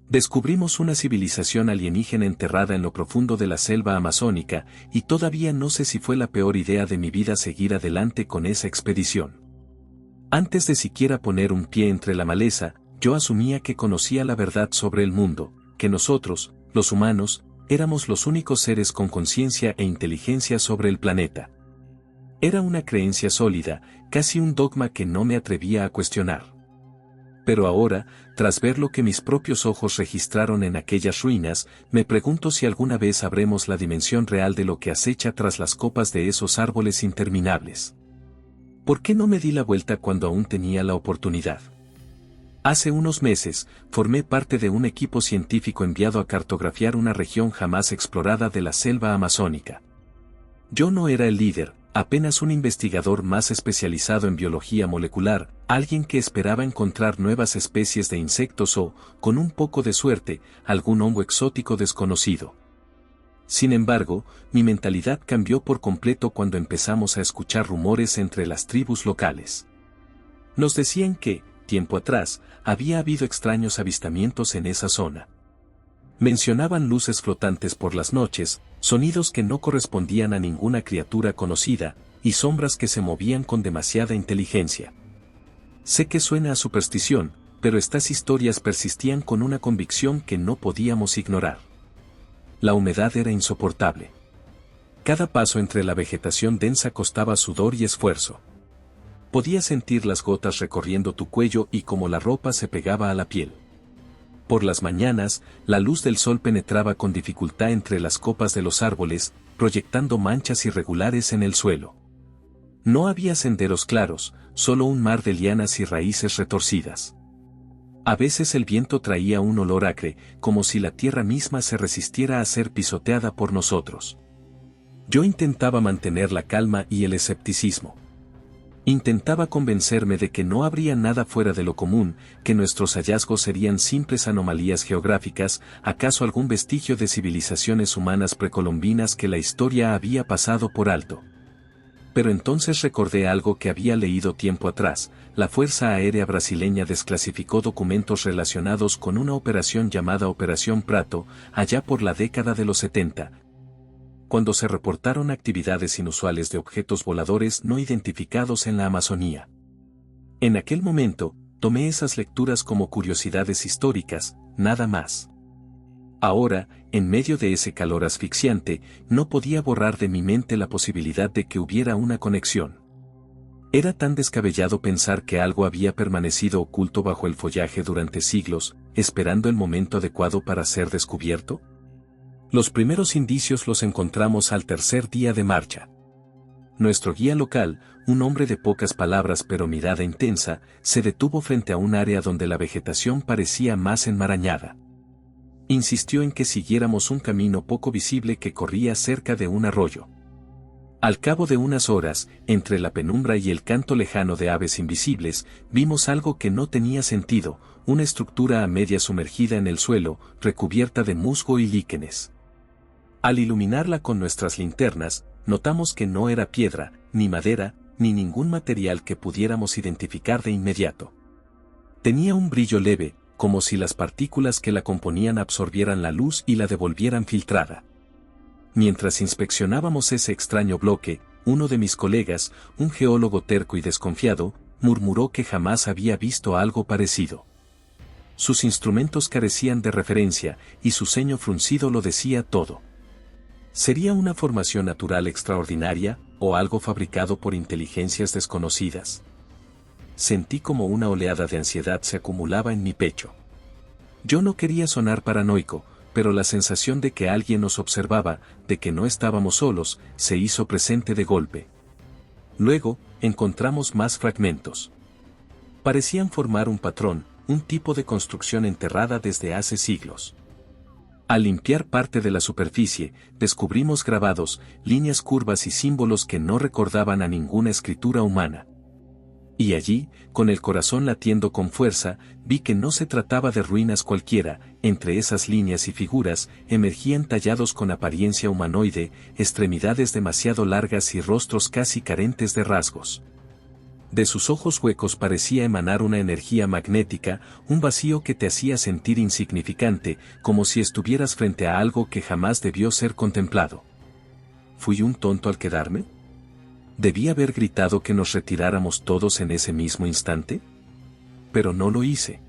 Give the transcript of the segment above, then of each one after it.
Descubrimos una civilización alienígena enterrada en lo profundo de la selva amazónica, y todavía no sé si fue la peor idea de mi vida seguir adelante con esa expedición. Antes de siquiera poner un pie entre la maleza, yo asumía que conocía la verdad sobre el mundo, que nosotros, los humanos, éramos los únicos seres con conciencia e inteligencia sobre el planeta. Era una creencia sólida, casi un dogma que no me atrevía a cuestionar. Pero ahora, tras ver lo que mis propios ojos registraron en aquellas ruinas, me pregunto si alguna vez sabremos la dimensión real de lo que acecha tras las copas de esos árboles interminables. ¿Por qué no me di la vuelta cuando aún tenía la oportunidad? Hace unos meses, formé parte de un equipo científico enviado a cartografiar una región jamás explorada de la selva amazónica. Yo no era el líder, apenas un investigador más especializado en biología molecular, alguien que esperaba encontrar nuevas especies de insectos o, con un poco de suerte, algún hongo exótico desconocido. Sin embargo, mi mentalidad cambió por completo cuando empezamos a escuchar rumores entre las tribus locales. Nos decían que, tiempo atrás, había habido extraños avistamientos en esa zona. Mencionaban luces flotantes por las noches, sonidos que no correspondían a ninguna criatura conocida, y sombras que se movían con demasiada inteligencia. Sé que suena a superstición, pero estas historias persistían con una convicción que no podíamos ignorar. La humedad era insoportable. Cada paso entre la vegetación densa costaba sudor y esfuerzo. Podías sentir las gotas recorriendo tu cuello y cómo la ropa se pegaba a la piel. Por las mañanas, la luz del sol penetraba con dificultad entre las copas de los árboles, proyectando manchas irregulares en el suelo. No había senderos claros, solo un mar de lianas y raíces retorcidas. A veces el viento traía un olor acre, como si la tierra misma se resistiera a ser pisoteada por nosotros. Yo intentaba mantener la calma y el escepticismo. Intentaba convencerme de que no habría nada fuera de lo común, que nuestros hallazgos serían simples anomalías geográficas, acaso algún vestigio de civilizaciones humanas precolombinas que la historia había pasado por alto. Pero entonces recordé algo que había leído tiempo atrás: la Fuerza Aérea Brasileña desclasificó documentos relacionados con una operación llamada Operación Prato, allá por la década de los 70. Cuando se reportaron actividades inusuales de objetos voladores no identificados en la Amazonía. En aquel momento, tomé esas lecturas como curiosidades históricas, nada más. Ahora, en medio de ese calor asfixiante, no podía borrar de mi mente la posibilidad de que hubiera una conexión. Era tan descabellado pensar que algo había permanecido oculto bajo el follaje durante siglos, esperando el momento adecuado para ser descubierto. Los primeros indicios los encontramos al tercer día de marcha. Nuestro guía local, un hombre de pocas palabras pero mirada intensa, se detuvo frente a un área donde la vegetación parecía más enmarañada. Insistió en que siguiéramos un camino poco visible que corría cerca de un arroyo. Al cabo de unas horas, entre la penumbra y el canto lejano de aves invisibles, vimos algo que no tenía sentido: una estructura a media sumergida en el suelo, recubierta de musgo y líquenes. Al iluminarla con nuestras linternas, notamos que no era piedra, ni madera, ni ningún material que pudiéramos identificar de inmediato. Tenía un brillo leve, como si las partículas que la componían absorbieran la luz y la devolvieran filtrada. Mientras inspeccionábamos ese extraño bloque, uno de mis colegas, un geólogo terco y desconfiado, murmuró que jamás había visto algo parecido. Sus instrumentos carecían de referencia, y su ceño fruncido lo decía todo. ¿Sería una formación natural extraordinaria, o algo fabricado por inteligencias desconocidas? Sentí como una oleada de ansiedad se acumulaba en mi pecho. Yo no quería sonar paranoico, pero la sensación de que alguien nos observaba, de que no estábamos solos, se hizo presente de golpe. Luego, encontramos más fragmentos. Parecían formar un patrón, un tipo de construcción enterrada desde hace siglos. Al limpiar parte de la superficie, descubrimos grabados, líneas curvas y símbolos que no recordaban a ninguna escritura humana. Y allí, con el corazón latiendo con fuerza, vi que no se trataba de ruinas cualquiera. Entre esas líneas y figuras, emergían tallados con apariencia humanoide, extremidades demasiado largas y rostros casi carentes de rasgos. De sus ojos huecos parecía emanar una energía magnética, un vacío que te hacía sentir insignificante, como si estuvieras frente a algo que jamás debió ser contemplado. ¿Fui un tonto al quedarme? ¿Debí haber gritado que nos retiráramos todos en ese mismo instante? Pero no lo hice.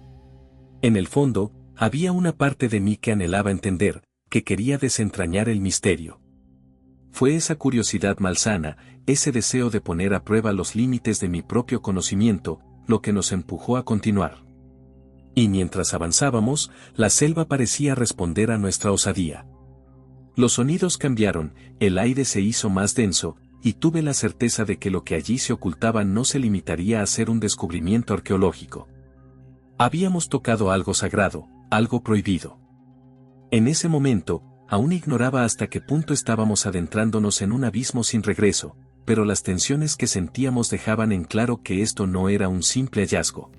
En el fondo, había una parte de mí que anhelaba entender, que quería desentrañar el misterio. Fue esa curiosidad malsana, ese deseo de poner a prueba los límites de mi propio conocimiento, lo que nos empujó a continuar. Y mientras avanzábamos, la selva parecía responder a nuestra osadía. Los sonidos cambiaron, el aire se hizo más denso, y tuve la certeza de que lo que allí se ocultaba no se limitaría a ser un descubrimiento arqueológico. Habíamos tocado algo sagrado, algo prohibido. En ese momento, aún ignoraba hasta qué punto estábamos adentrándonos en un abismo sin regreso, pero las tensiones que sentíamos dejaban en claro que esto no era un simple hallazgo.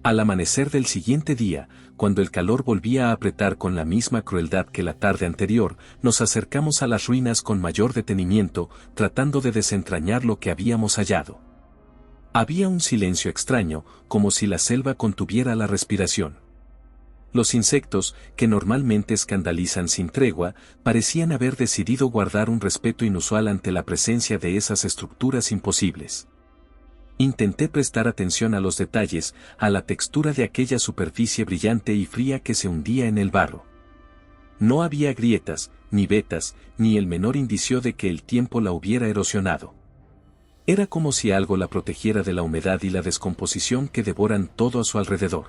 Al amanecer del siguiente día, cuando el calor volvía a apretar con la misma crueldad que la tarde anterior, nos acercamos a las ruinas con mayor detenimiento, tratando de desentrañar lo que habíamos hallado. Había un silencio extraño, como si la selva contuviera la respiración. Los insectos, que normalmente escandalizan sin tregua, parecían haber decidido guardar un respeto inusual ante la presencia de esas estructuras imposibles. Intenté prestar atención a los detalles, a la textura de aquella superficie brillante y fría que se hundía en el barro. No había grietas, ni vetas, ni el menor indicio de que el tiempo la hubiera erosionado. Era como si algo la protegiera de la humedad y la descomposición que devoran todo a su alrededor.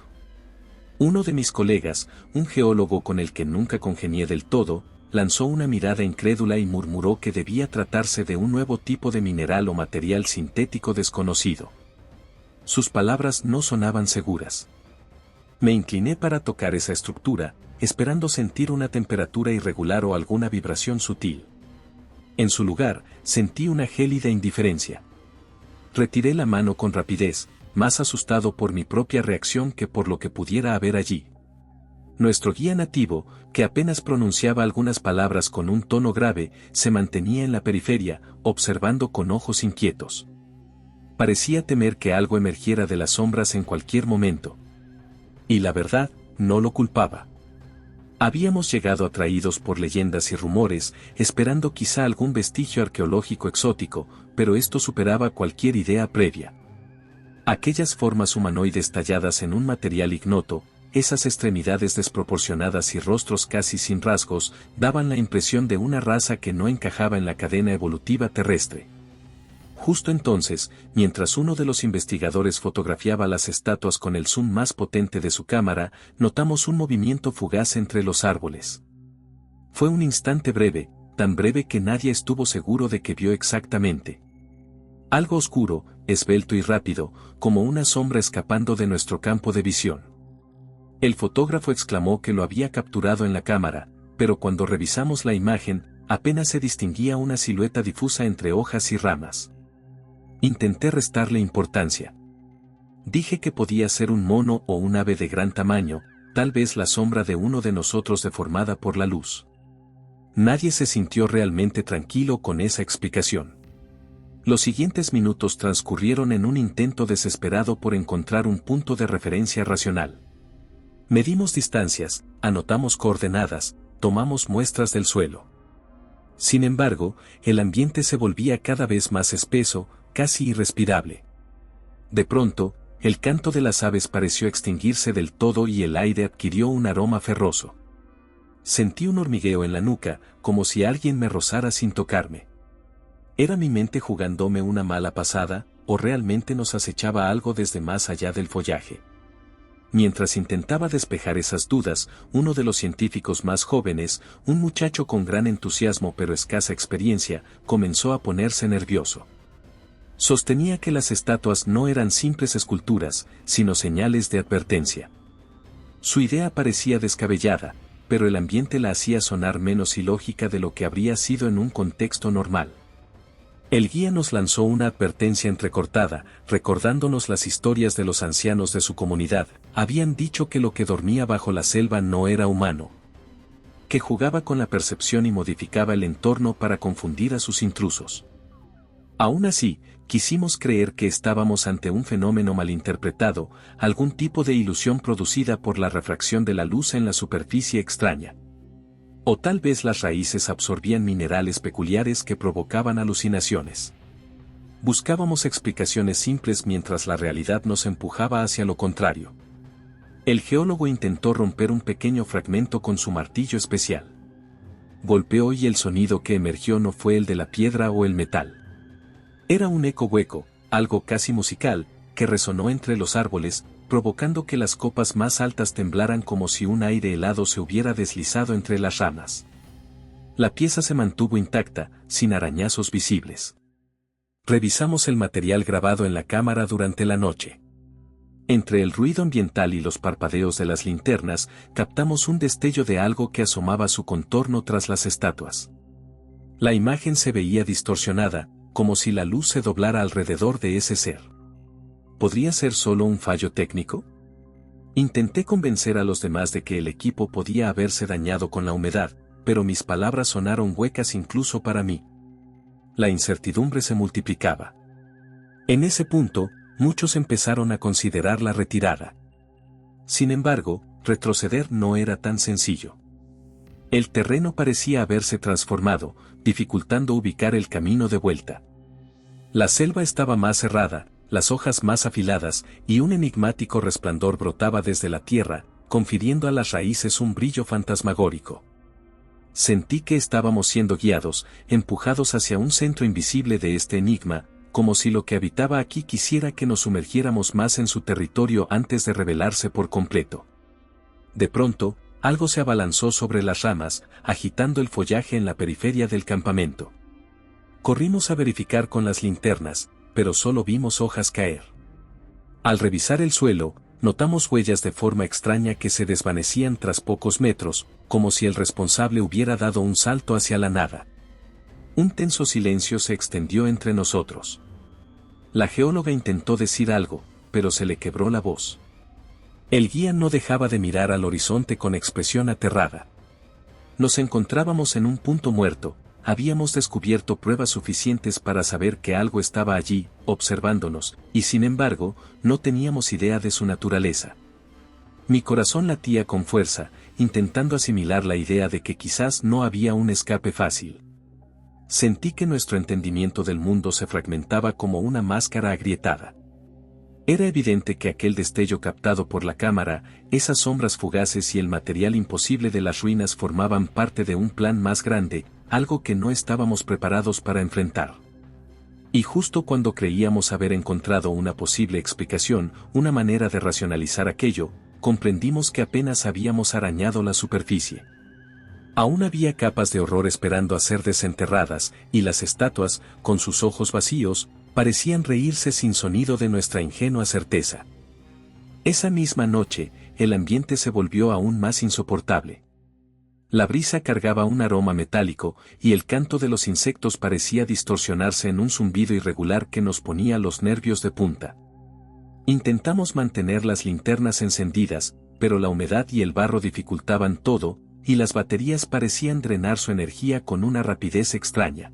Uno de mis colegas, un geólogo con el que nunca congenié del todo, lanzó una mirada incrédula y murmuró que debía tratarse de un nuevo tipo de mineral o material sintético desconocido. Sus palabras no sonaban seguras. Me incliné para tocar esa estructura, esperando sentir una temperatura irregular o alguna vibración sutil. En su lugar, sentí una gélida indiferencia. Retiré la mano con rapidez, más asustado por mi propia reacción que por lo que pudiera haber allí. Nuestro guía nativo, que apenas pronunciaba algunas palabras con un tono grave, se mantenía en la periferia, observando con ojos inquietos. Parecía temer que algo emergiera de las sombras en cualquier momento. Y la verdad, no lo culpaba. Habíamos llegado atraídos por leyendas y rumores, esperando quizá algún vestigio arqueológico exótico, pero esto superaba cualquier idea previa. Aquellas formas humanoides talladas en un material ignoto, esas extremidades desproporcionadas y rostros casi sin rasgos, daban la impresión de una raza que no encajaba en la cadena evolutiva terrestre. Justo entonces, mientras uno de los investigadores fotografiaba las estatuas con el zoom más potente de su cámara, notamos un movimiento fugaz entre los árboles. Fue un instante breve, tan breve que nadie estuvo seguro de que vio exactamente. Algo oscuro, esbelto y rápido, como una sombra escapando de nuestro campo de visión. El fotógrafo exclamó que lo había capturado en la cámara, pero cuando revisamos la imagen, apenas se distinguía una silueta difusa entre hojas y ramas. Intenté restarle importancia. Dije que podía ser un mono o un ave de gran tamaño, tal vez la sombra de uno de nosotros deformada por la luz. Nadie se sintió realmente tranquilo con esa explicación. Los siguientes minutos transcurrieron en un intento desesperado por encontrar un punto de referencia racional. Medimos distancias, anotamos coordenadas, tomamos muestras del suelo. Sin embargo, el ambiente se volvía cada vez más espeso, casi irrespirable. De pronto, el canto de las aves pareció extinguirse del todo y el aire adquirió un aroma ferroso. Sentí un hormigueo en la nuca, como si alguien me rozara sin tocarme. ¿Era mi mente jugándome una mala pasada, o realmente nos acechaba algo desde más allá del follaje? Mientras intentaba despejar esas dudas, uno de los científicos más jóvenes, un muchacho con gran entusiasmo pero escasa experiencia, comenzó a ponerse nervioso. Sostenía que las estatuas no eran simples esculturas, sino señales de advertencia. Su idea parecía descabellada, pero el ambiente la hacía sonar menos ilógica de lo que habría sido en un contexto normal. El guía nos lanzó una advertencia entrecortada, recordándonos las historias de los ancianos de su comunidad. Habían dicho que lo que dormía bajo la selva no era humano, que jugaba con la percepción y modificaba el entorno para confundir a sus intrusos. Aún así, quisimos creer que estábamos ante un fenómeno malinterpretado, algún tipo de ilusión producida por la refracción de la luz en la superficie extraña. O tal vez las raíces absorbían minerales peculiares que provocaban alucinaciones. Buscábamos explicaciones simples mientras la realidad nos empujaba hacia lo contrario. El geólogo intentó romper un pequeño fragmento con su martillo especial. Golpeó y el sonido que emergió no fue el de la piedra o el metal. Era un eco hueco, algo casi musical, que resonó entre los árboles, provocando que las copas más altas temblaran como si un aire helado se hubiera deslizado entre las ramas. La pieza se mantuvo intacta, sin arañazos visibles. Revisamos el material grabado en la cámara durante la noche. Entre el ruido ambiental y los parpadeos de las linternas, captamos un destello de algo que asomaba su contorno tras las estatuas. La imagen se veía distorsionada, como si la luz se doblara alrededor de ese ser. ¿Podría ser solo un fallo técnico? Intenté convencer a los demás de que el equipo podía haberse dañado con la humedad, pero mis palabras sonaron huecas incluso para mí. La incertidumbre se multiplicaba. En ese punto, muchos empezaron a considerar la retirada. Sin embargo, retroceder no era tan sencillo. El terreno parecía haberse transformado, dificultando ubicar el camino de vuelta. La selva estaba más cerrada, las hojas más afiladas, y un enigmático resplandor brotaba desde la tierra, confiriendo a las raíces un brillo fantasmagórico. Sentí que estábamos siendo guiados, empujados hacia un centro invisible de este enigma, como si lo que habitaba aquí quisiera que nos sumergiéramos más en su territorio antes de revelarse por completo. De pronto, algo se abalanzó sobre las ramas, agitando el follaje en la periferia del campamento. Corrimos a verificar con las linternas, pero solo vimos hojas caer. Al revisar el suelo, notamos huellas de forma extraña que se desvanecían tras pocos metros, como si el responsable hubiera dado un salto hacia la nada. Un tenso silencio se extendió entre nosotros. La geóloga intentó decir algo, pero se le quebró la voz. El guía no dejaba de mirar al horizonte con expresión aterrada. Nos encontrábamos en un punto muerto, habíamos descubierto pruebas suficientes para saber que algo estaba allí, observándonos, y sin embargo, no teníamos idea de su naturaleza. Mi corazón latía con fuerza, intentando asimilar la idea de que quizás no había un escape fácil. Sentí que nuestro entendimiento del mundo se fragmentaba como una máscara agrietada. Era evidente que aquel destello captado por la cámara, esas sombras fugaces y el material imposible de las ruinas formaban parte de un plan más grande, algo que no estábamos preparados para enfrentar. Y justo cuando creíamos haber encontrado una posible explicación, una manera de racionalizar aquello, comprendimos que apenas habíamos arañado la superficie. Aún había capas de horror esperando a ser desenterradas, y las estatuas, con sus ojos vacíos, parecían reírse sin sonido de nuestra ingenua certeza. Esa misma noche, el ambiente se volvió aún más insoportable. La brisa cargaba un aroma metálico, y el canto de los insectos parecía distorsionarse en un zumbido irregular que nos ponía los nervios de punta. Intentamos mantener las linternas encendidas, pero la humedad y el barro dificultaban todo, y las baterías parecían drenar su energía con una rapidez extraña.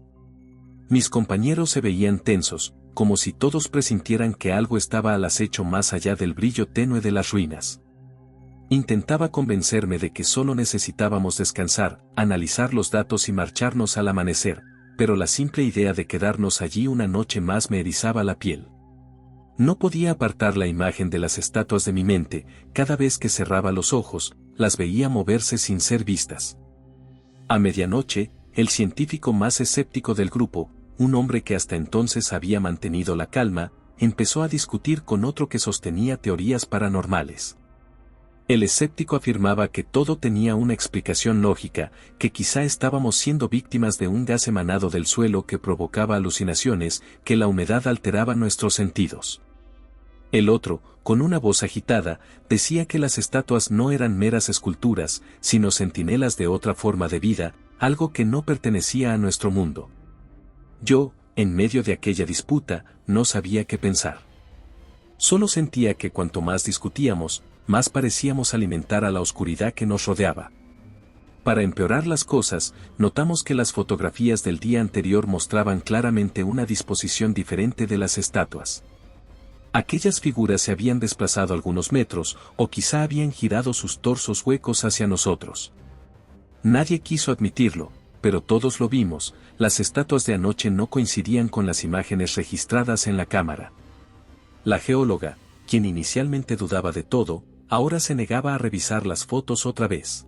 Mis compañeros se veían tensos, como si todos presintieran que algo estaba al acecho más allá del brillo tenue de las ruinas. Intentaba convencerme de que solo necesitábamos descansar, analizar los datos y marcharnos al amanecer, pero la simple idea de quedarnos allí una noche más me erizaba la piel. No podía apartar la imagen de las estatuas de mi mente, cada vez que cerraba los ojos, las veía moverse sin ser vistas. A medianoche, el científico más escéptico del grupo, un hombre que hasta entonces había mantenido la calma, empezó a discutir con otro que sostenía teorías paranormales. El escéptico afirmaba que todo tenía una explicación lógica, que quizá estábamos siendo víctimas de un gas emanado del suelo que provocaba alucinaciones, que la humedad alteraba nuestros sentidos. El otro, con una voz agitada, decía que las estatuas no eran meras esculturas, sino centinelas de otra forma de vida, algo que no pertenecía a nuestro mundo. Yo, en medio de aquella disputa, no sabía qué pensar. Solo sentía que cuanto más discutíamos, más parecíamos alimentar a la oscuridad que nos rodeaba. Para empeorar las cosas, notamos que las fotografías del día anterior mostraban claramente una disposición diferente de las estatuas. Aquellas figuras se habían desplazado algunos metros, o quizá habían girado sus torsos huecos hacia nosotros. Nadie quiso admitirlo, pero todos lo vimos, las estatuas de anoche no coincidían con las imágenes registradas en la cámara. La geóloga, quien inicialmente dudaba de todo, ahora se negaba a revisar las fotos otra vez.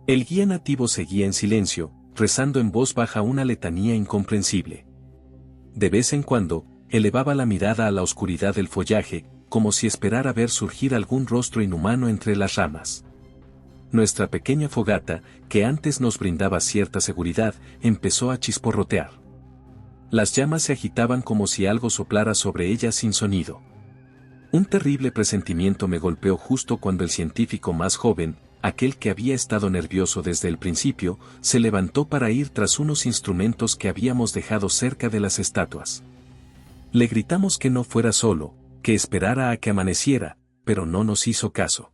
El guía nativo seguía en silencio, rezando en voz baja una letanía incomprensible. De vez en cuando, elevaba la mirada a la oscuridad del follaje, como si esperara ver surgir algún rostro inhumano entre las ramas. Nuestra pequeña fogata, que antes nos brindaba cierta seguridad, empezó a chisporrotear. Las llamas se agitaban como si algo soplara sobre ellas sin sonido. Un terrible presentimiento me golpeó justo cuando el científico más joven, aquel que había estado nervioso desde el principio, se levantó para ir tras unos instrumentos que habíamos dejado cerca de las estatuas. Le gritamos que no fuera solo, que esperara a que amaneciera, pero no nos hizo caso.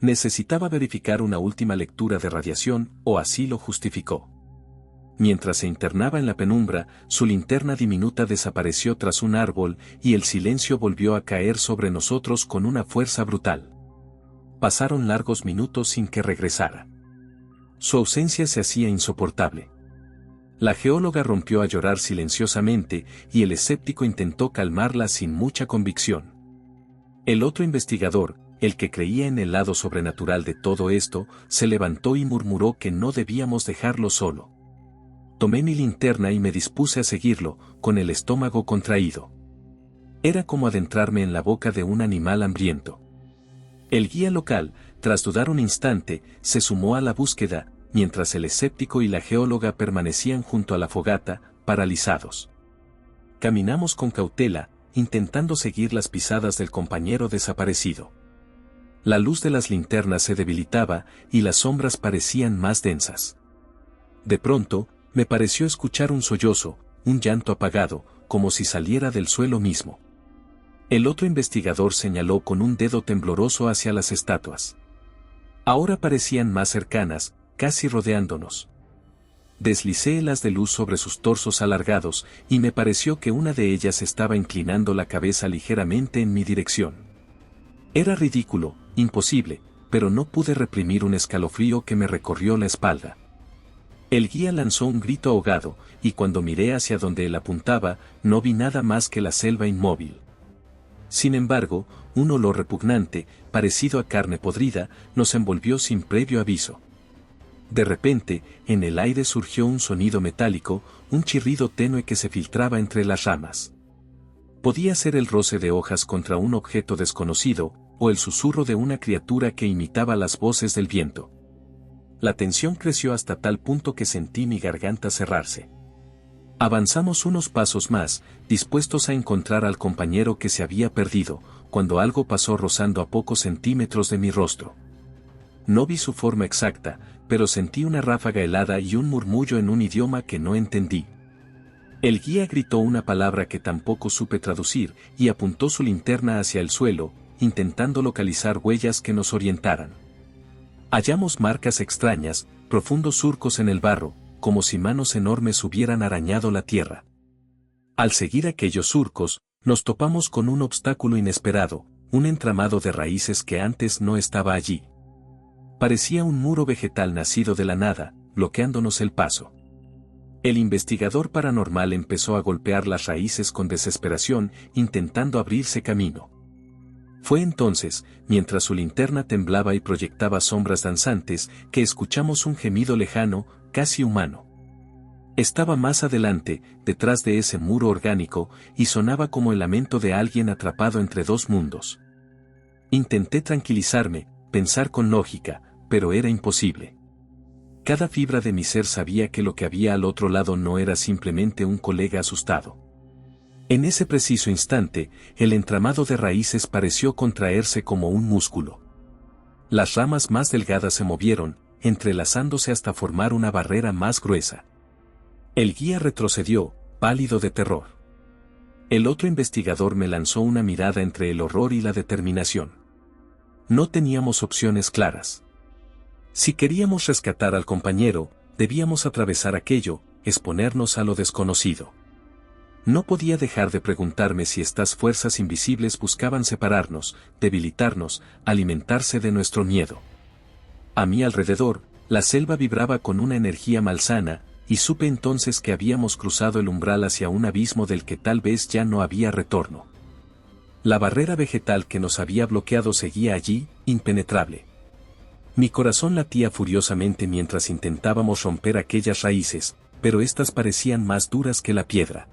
Necesitaba verificar una última lectura de radiación, o así lo justificó. Mientras se internaba en la penumbra, su linterna diminuta desapareció tras un árbol y el silencio volvió a caer sobre nosotros con una fuerza brutal. Pasaron largos minutos sin que regresara. Su ausencia se hacía insoportable. La geóloga rompió a llorar silenciosamente y el escéptico intentó calmarla sin mucha convicción. El otro investigador, el que creía en el lado sobrenatural de todo esto, se levantó y murmuró que no debíamos dejarlo solo. Tomé mi linterna y me dispuse a seguirlo, con el estómago contraído. Era como adentrarme en la boca de un animal hambriento. El guía local, tras dudar un instante, se sumó a la búsqueda, mientras el escéptico y la geóloga permanecían junto a la fogata, paralizados. Caminamos con cautela, intentando seguir las pisadas del compañero desaparecido. La luz de las linternas se debilitaba y las sombras parecían más densas. De pronto, me pareció escuchar un sollozo, un llanto apagado, como si saliera del suelo mismo. El otro investigador señaló con un dedo tembloroso hacia las estatuas. Ahora parecían más cercanas, casi rodeándonos. Deslicé el haz de luz sobre sus torsos alargados y me pareció que una de ellas estaba inclinando la cabeza ligeramente en mi dirección. Era ridículo, imposible, pero no pude reprimir un escalofrío que me recorrió la espalda. El guía lanzó un grito ahogado, y cuando miré hacia donde él apuntaba, no vi nada más que la selva inmóvil. Sin embargo, un olor repugnante, parecido a carne podrida, nos envolvió sin previo aviso. De repente, en el aire surgió un sonido metálico, un chirrido tenue que se filtraba entre las ramas. Podía ser el roce de hojas contra un objeto desconocido, o el susurro de una criatura que imitaba las voces del viento. La tensión creció hasta tal punto que sentí mi garganta cerrarse. Avanzamos unos pasos más, dispuestos a encontrar al compañero que se había perdido, cuando algo pasó rozando a pocos centímetros de mi rostro. No vi su forma exacta, pero sentí una ráfaga helada y un murmullo en un idioma que no entendí. El guía gritó una palabra que tampoco supe traducir y apuntó su linterna hacia el suelo, intentando localizar huellas que nos orientaran. Hallamos marcas extrañas, profundos surcos en el barro, como si manos enormes hubieran arañado la tierra. Al seguir aquellos surcos, nos topamos con un obstáculo inesperado, un entramado de raíces que antes no estaba allí. Parecía un muro vegetal nacido de la nada, bloqueándonos el paso. El investigador paranormal empezó a golpear las raíces con desesperación, intentando abrirse camino. Fue entonces, mientras su linterna temblaba y proyectaba sombras danzantes, que escuchamos un gemido lejano, casi humano. Estaba más adelante, detrás de ese muro orgánico, y sonaba como el lamento de alguien atrapado entre dos mundos. Intenté tranquilizarme, pensar con lógica, pero era imposible. Cada fibra de mi ser sabía que lo que había al otro lado no era simplemente un colega asustado. En ese preciso instante, el entramado de raíces pareció contraerse como un músculo. Las ramas más delgadas se movieron, entrelazándose hasta formar una barrera más gruesa. El guía retrocedió, pálido de terror. El otro investigador me lanzó una mirada entre el horror y la determinación. No teníamos opciones claras. Si queríamos rescatar al compañero, debíamos atravesar aquello, exponernos a lo desconocido. No podía dejar de preguntarme si estas fuerzas invisibles buscaban separarnos, debilitarnos, alimentarse de nuestro miedo. A mi alrededor, la selva vibraba con una energía malsana, y supe entonces que habíamos cruzado el umbral hacia un abismo del que tal vez ya no había retorno. La barrera vegetal que nos había bloqueado seguía allí, impenetrable. Mi corazón latía furiosamente mientras intentábamos romper aquellas raíces, pero éstas parecían más duras que la piedra.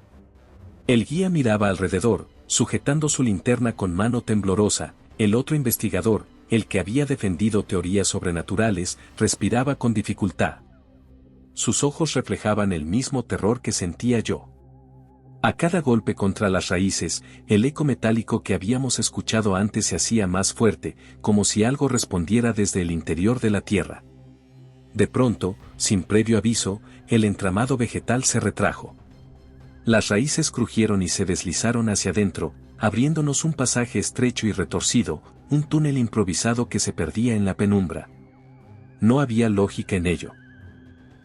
El guía miraba alrededor, sujetando su linterna con mano temblorosa. El otro investigador, el que había defendido teorías sobrenaturales, respiraba con dificultad. Sus ojos reflejaban el mismo terror que sentía yo. A cada golpe contra las raíces, el eco metálico que habíamos escuchado antes se hacía más fuerte, como si algo respondiera desde el interior de la tierra. De pronto, sin previo aviso, el entramado vegetal se retrajo. Las raíces crujieron y se deslizaron hacia adentro, abriéndonos un pasaje estrecho y retorcido, un túnel improvisado que se perdía en la penumbra. No había lógica en ello.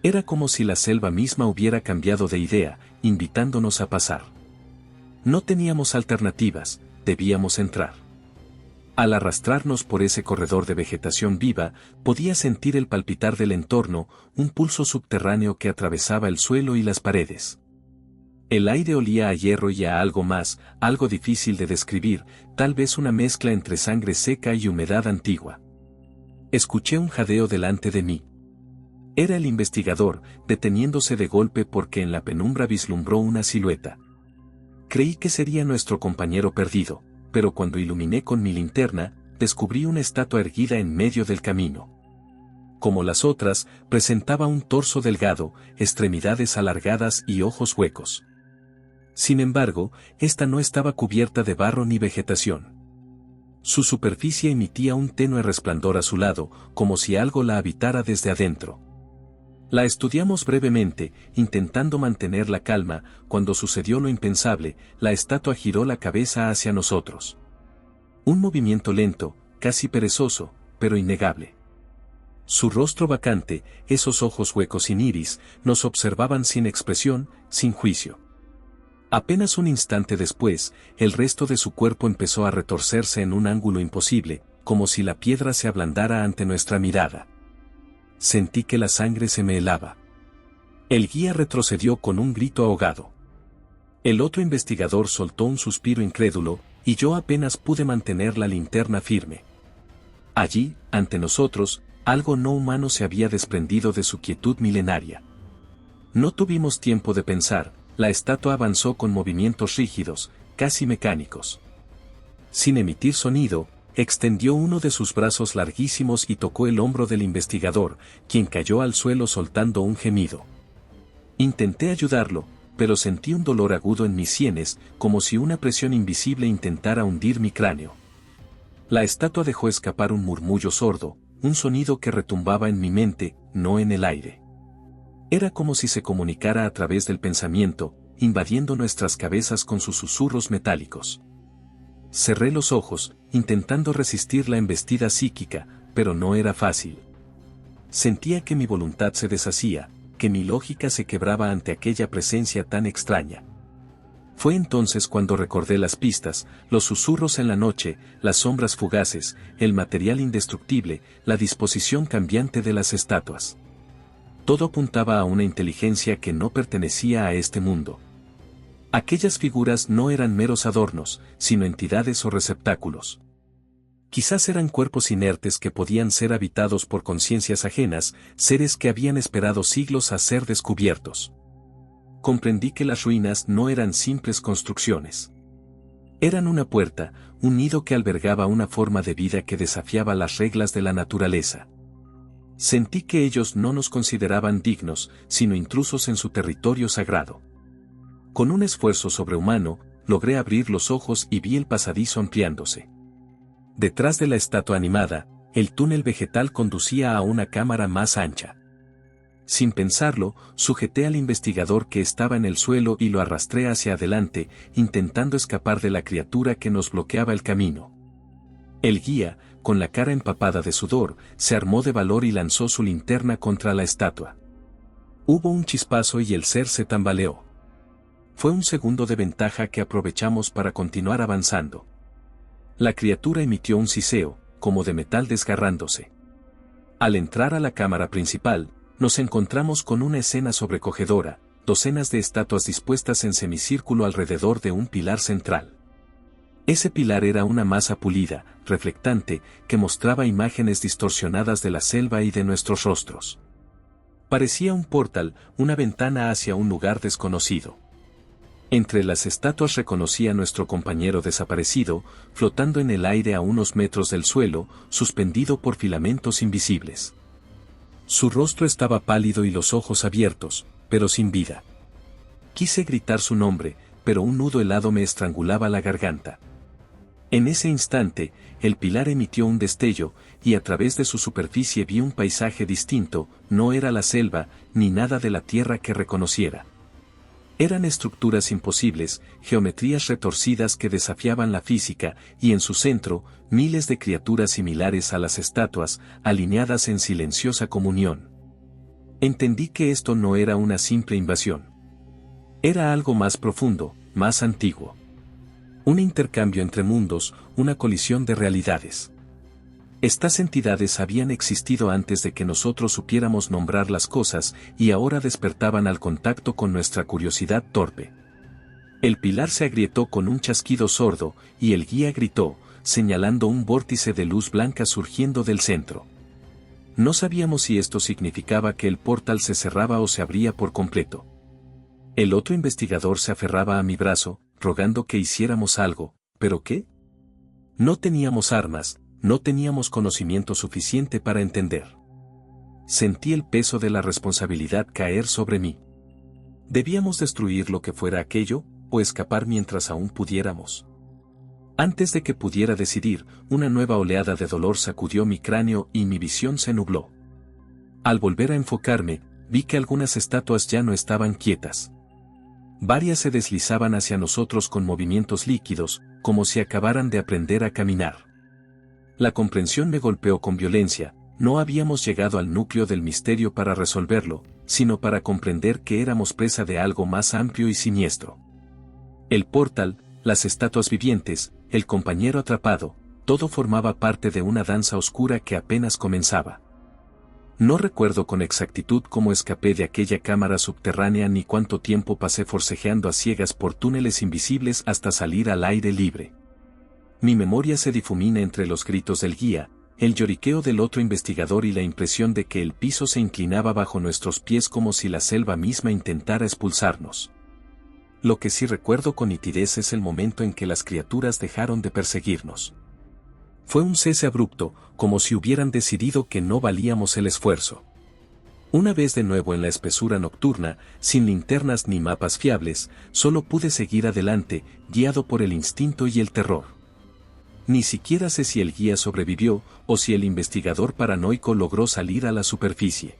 Era como si la selva misma hubiera cambiado de idea, invitándonos a pasar. No teníamos alternativas, debíamos entrar. Al arrastrarnos por ese corredor de vegetación viva, podía sentir el palpitar del entorno, un pulso subterráneo que atravesaba el suelo y las paredes. El aire olía a hierro y a algo más, algo difícil de describir, tal vez una mezcla entre sangre seca y humedad antigua. Escuché un jadeo delante de mí. Era el investigador, deteniéndose de golpe porque en la penumbra vislumbró una silueta. Creí que sería nuestro compañero perdido, pero cuando iluminé con mi linterna, descubrí una estatua erguida en medio del camino. Como las otras, presentaba un torso delgado, extremidades alargadas y ojos huecos. Sin embargo, esta no estaba cubierta de barro ni vegetación. Su superficie emitía un tenue resplandor azulado, como si algo la habitara desde adentro. La estudiamos brevemente, intentando mantener la calma. Cuando sucedió lo impensable, la estatua giró la cabeza hacia nosotros. Un movimiento lento, casi perezoso, pero innegable. Su rostro vacante, esos ojos huecos sin iris, nos observaban sin expresión, sin juicio. Apenas un instante después, el resto de su cuerpo empezó a retorcerse en un ángulo imposible, como si la piedra se ablandara ante nuestra mirada. Sentí que la sangre se me helaba. El guía retrocedió con un grito ahogado. El otro investigador soltó un suspiro incrédulo, y yo apenas pude mantener la linterna firme. Allí, ante nosotros, algo no humano se había desprendido de su quietud milenaria. No tuvimos tiempo de pensar. La estatua avanzó con movimientos rígidos, casi mecánicos. Sin emitir sonido, extendió uno de sus brazos larguísimos y tocó el hombro del investigador, quien cayó al suelo soltando un gemido. Intenté ayudarlo, pero sentí un dolor agudo en mis sienes, como si una presión invisible intentara hundir mi cráneo. La estatua dejó escapar un murmullo sordo, un sonido que retumbaba en mi mente, no en el aire. Era como si se comunicara a través del pensamiento, invadiendo nuestras cabezas con sus susurros metálicos. Cerré los ojos, intentando resistir la embestida psíquica, pero no era fácil. Sentía que mi voluntad se deshacía, que mi lógica se quebraba ante aquella presencia tan extraña. Fue entonces cuando recordé las pistas, los susurros en la noche, las sombras fugaces, el material indestructible, la disposición cambiante de las estatuas. Todo apuntaba a una inteligencia que no pertenecía a este mundo. Aquellas figuras no eran meros adornos, sino entidades o receptáculos. Quizás eran cuerpos inertes que podían ser habitados por conciencias ajenas, seres que habían esperado siglos a ser descubiertos. Comprendí que las ruinas no eran simples construcciones. Eran una puerta, un nido que albergaba una forma de vida que desafiaba las reglas de la naturaleza. Sentí que ellos no nos consideraban dignos, sino intrusos en su territorio sagrado. Con un esfuerzo sobrehumano, logré abrir los ojos y vi el pasadizo ampliándose. Detrás de la estatua animada, el túnel vegetal conducía a una cámara más ancha. Sin pensarlo, sujeté al investigador que estaba en el suelo y lo arrastré hacia adelante, intentando escapar de la criatura que nos bloqueaba el camino. El guía, con la cara empapada de sudor, se armó de valor y lanzó su linterna contra la estatua. Hubo un chispazo y el ser se tambaleó. Fue un segundo de ventaja que aprovechamos para continuar avanzando. La criatura emitió un siseo, como de metal desgarrándose. Al entrar a la cámara principal, nos encontramos con una escena sobrecogedora, docenas de estatuas dispuestas en semicírculo alrededor de un pilar central. Ese pilar era una masa pulida, reflectante, que mostraba imágenes distorsionadas de la selva y de nuestros rostros. Parecía un portal, una ventana hacia un lugar desconocido. Entre las estatuas reconocí a nuestro compañero desaparecido, flotando en el aire a unos metros del suelo, suspendido por filamentos invisibles. Su rostro estaba pálido y los ojos abiertos, pero sin vida. Quise gritar su nombre, pero un nudo helado me estrangulaba la garganta. En ese instante, el pilar emitió un destello, y a través de su superficie vi un paisaje distinto, no era la selva, ni nada de la tierra que reconociera. Eran estructuras imposibles, geometrías retorcidas que desafiaban la física, y en su centro, miles de criaturas similares a las estatuas, alineadas en silenciosa comunión. Entendí que esto no era una simple invasión. Era algo más profundo, más antiguo. Un intercambio entre mundos, una colisión de realidades. Estas entidades habían existido antes de que nosotros supiéramos nombrar las cosas y ahora despertaban al contacto con nuestra curiosidad torpe. El pilar se agrietó con un chasquido sordo y el guía gritó, señalando un vórtice de luz blanca surgiendo del centro. No sabíamos si esto significaba que el portal se cerraba o se abría por completo. El otro investigador se aferraba a mi brazo, rogando que hiciéramos algo, ¿pero qué? No teníamos armas. No teníamos conocimiento suficiente para entender. Sentí el peso de la responsabilidad caer sobre mí. ¿Debíamos destruir lo que fuera aquello, o escapar mientras aún pudiéramos? Antes de que pudiera decidir, una nueva oleada de dolor sacudió mi cráneo y mi visión se nubló. Al volver a enfocarme, vi que algunas estatuas ya no estaban quietas. Varias se deslizaban hacia nosotros con movimientos líquidos, como si acabaran de aprender a caminar. La comprensión me golpeó con violencia, no habíamos llegado al núcleo del misterio para resolverlo, sino para comprender que éramos presa de algo más amplio y siniestro. El portal, las estatuas vivientes, el compañero atrapado, todo formaba parte de una danza oscura que apenas comenzaba. No recuerdo con exactitud cómo escapé de aquella cámara subterránea ni cuánto tiempo pasé forcejeando a ciegas por túneles invisibles hasta salir al aire libre. Mi memoria se difumina entre los gritos del guía, el lloriqueo del otro investigador y la impresión de que el piso se inclinaba bajo nuestros pies como si la selva misma intentara expulsarnos. Lo que sí recuerdo con nitidez es el momento en que las criaturas dejaron de perseguirnos. Fue un cese abrupto, como si hubieran decidido que no valíamos el esfuerzo. Una vez de nuevo en la espesura nocturna, sin linternas ni mapas fiables, solo pude seguir adelante, guiado por el instinto y el terror. Ni siquiera sé si el guía sobrevivió, o si el investigador paranoico logró salir a la superficie.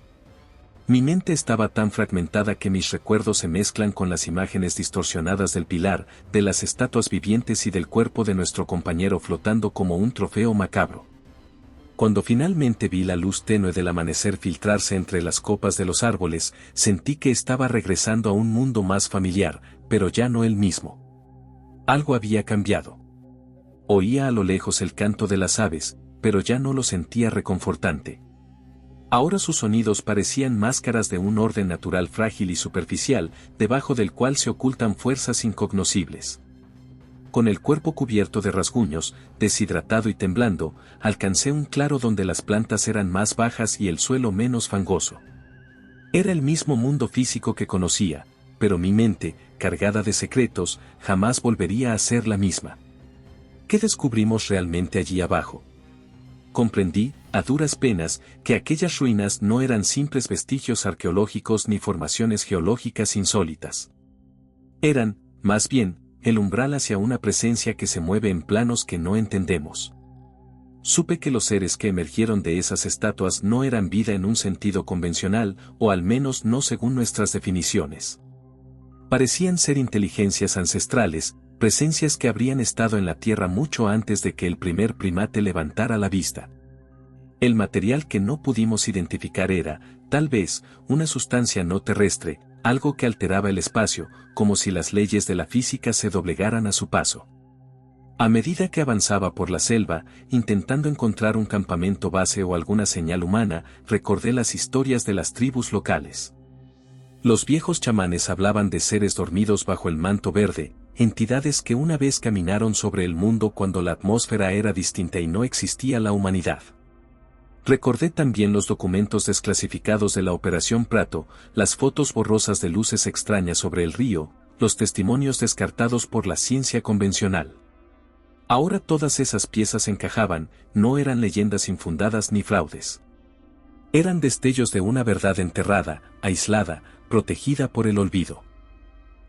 Mi mente estaba tan fragmentada que mis recuerdos se mezclan con las imágenes distorsionadas del pilar, de las estatuas vivientes y del cuerpo de nuestro compañero flotando como un trofeo macabro. Cuando finalmente vi la luz tenue del amanecer filtrarse entre las copas de los árboles, sentí que estaba regresando a un mundo más familiar, pero ya no el mismo. Algo había cambiado. Oía a lo lejos el canto de las aves, pero ya no lo sentía reconfortante. Ahora sus sonidos parecían máscaras de un orden natural frágil y superficial, debajo del cual se ocultan fuerzas incognoscibles. Con el cuerpo cubierto de rasguños, deshidratado y temblando, alcancé un claro donde las plantas eran más bajas y el suelo menos fangoso. Era el mismo mundo físico que conocía, pero mi mente, cargada de secretos, jamás volvería a ser la misma. ¿Qué descubrimos realmente allí abajo? Comprendí, a duras penas, que aquellas ruinas no eran simples vestigios arqueológicos ni formaciones geológicas insólitas. Eran, más bien, el umbral hacia una presencia que se mueve en planos que no entendemos. Supe que los seres que emergieron de esas estatuas no eran vida en un sentido convencional, o al menos no según nuestras definiciones. Parecían ser inteligencias ancestrales, presencias que habrían estado en la Tierra mucho antes de que el primer primate levantara la vista. El material que no pudimos identificar era, tal vez, una sustancia no terrestre, algo que alteraba el espacio, como si las leyes de la física se doblegaran a su paso. A medida que avanzaba por la selva, intentando encontrar un campamento base o alguna señal humana, recordé las historias de las tribus locales. Los viejos chamanes hablaban de seres dormidos bajo el manto verde, entidades que una vez caminaron sobre el mundo cuando la atmósfera era distinta y no existía la humanidad. Recordé también los documentos desclasificados de la Operación Prato, las fotos borrosas de luces extrañas sobre el río, los testimonios descartados por la ciencia convencional. Ahora todas esas piezas encajaban, no eran leyendas infundadas ni fraudes. Eran destellos de una verdad enterrada, aislada, protegida por el olvido.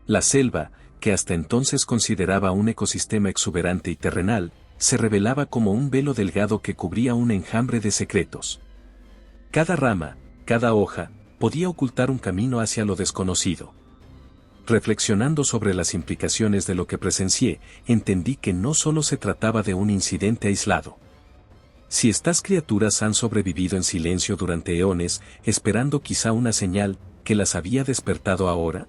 La selva, que hasta entonces consideraba un ecosistema exuberante y terrenal, se revelaba como un velo delgado que cubría un enjambre de secretos. Cada rama, cada hoja, podía ocultar un camino hacia lo desconocido. Reflexionando sobre las implicaciones de lo que presencié, entendí que no solo se trataba de un incidente aislado. Si estas criaturas han sobrevivido en silencio durante eones, esperando quizá una señal, que las había despertado ahora.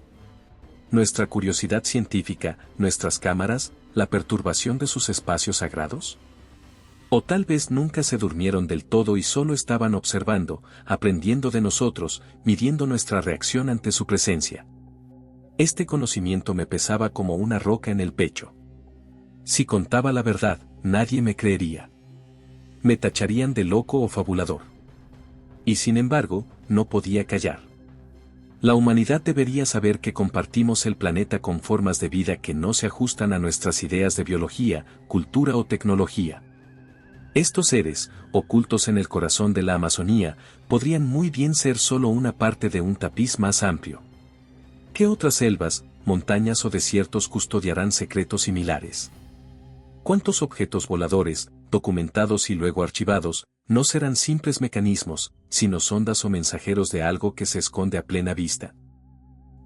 Nuestra curiosidad científica, nuestras cámaras, la perturbación de sus espacios sagrados. O tal vez nunca se durmieron del todo y solo estaban observando, aprendiendo de nosotros, midiendo nuestra reacción ante su presencia. Este conocimiento me pesaba como una roca en el pecho. Si contaba la verdad, nadie me creería. Me tacharían de loco o fabulador. Y sin embargo, no podía callar. La humanidad debería saber que compartimos el planeta con formas de vida que no se ajustan a nuestras ideas de biología, cultura o tecnología. Estos seres, ocultos en el corazón de la Amazonía, podrían muy bien ser solo una parte de un tapiz más amplio. ¿Qué otras selvas, montañas o desiertos custodiarán secretos similares? ¿Cuántos objetos voladores, documentados y luego archivados, no serán simples mecanismos, sino sondas o mensajeros de algo que se esconde a plena vista?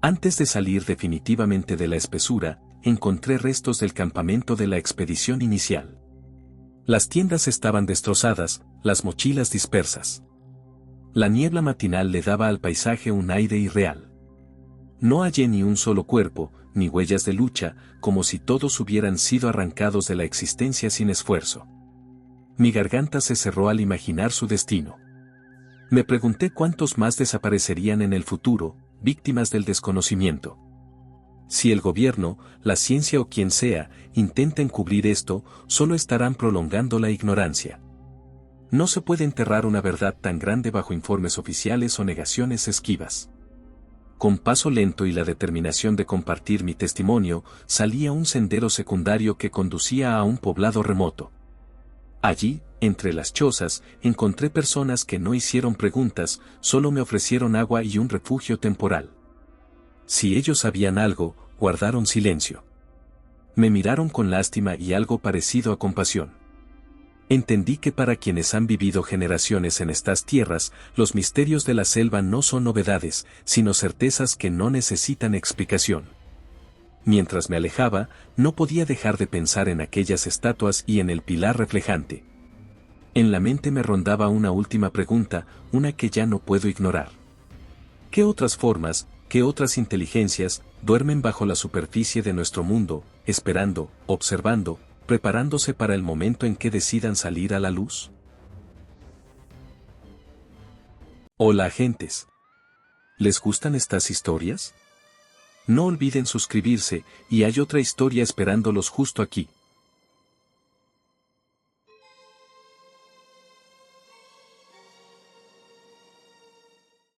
Antes de salir definitivamente de la espesura, encontré restos del campamento de la expedición inicial. Las tiendas estaban destrozadas, las mochilas dispersas. La niebla matinal le daba al paisaje un aire irreal. No hallé ni un solo cuerpo, ni huellas de lucha, como si todos hubieran sido arrancados de la existencia sin esfuerzo. Mi garganta se cerró al imaginar su destino. Me pregunté cuántos más desaparecerían en el futuro, víctimas del desconocimiento. Si el gobierno, la ciencia o quien sea, intenta encubrir esto, solo estarán prolongando la ignorancia. No se puede enterrar una verdad tan grande bajo informes oficiales o negaciones esquivas. Con paso lento y la determinación de compartir mi testimonio, salí a un sendero secundario que conducía a un poblado remoto. Allí, entre las chozas, encontré personas que no hicieron preguntas, solo me ofrecieron agua y un refugio temporal. Si ellos sabían algo, guardaron silencio. Me miraron con lástima y algo parecido a compasión. Entendí que para quienes han vivido generaciones en estas tierras, los misterios de la selva no son novedades, sino certezas que no necesitan explicación. Mientras me alejaba, no podía dejar de pensar en aquellas estatuas y en el pilar reflejante. En la mente me rondaba una última pregunta, una que ya no puedo ignorar. ¿Qué otras formas, qué otras inteligencias, duermen bajo la superficie de nuestro mundo, esperando, observando, preparándose para el momento en que decidan salir a la luz? Hola agentes. ¿Les gustan estas historias? No olviden suscribirse, y hay otra historia esperándolos justo aquí.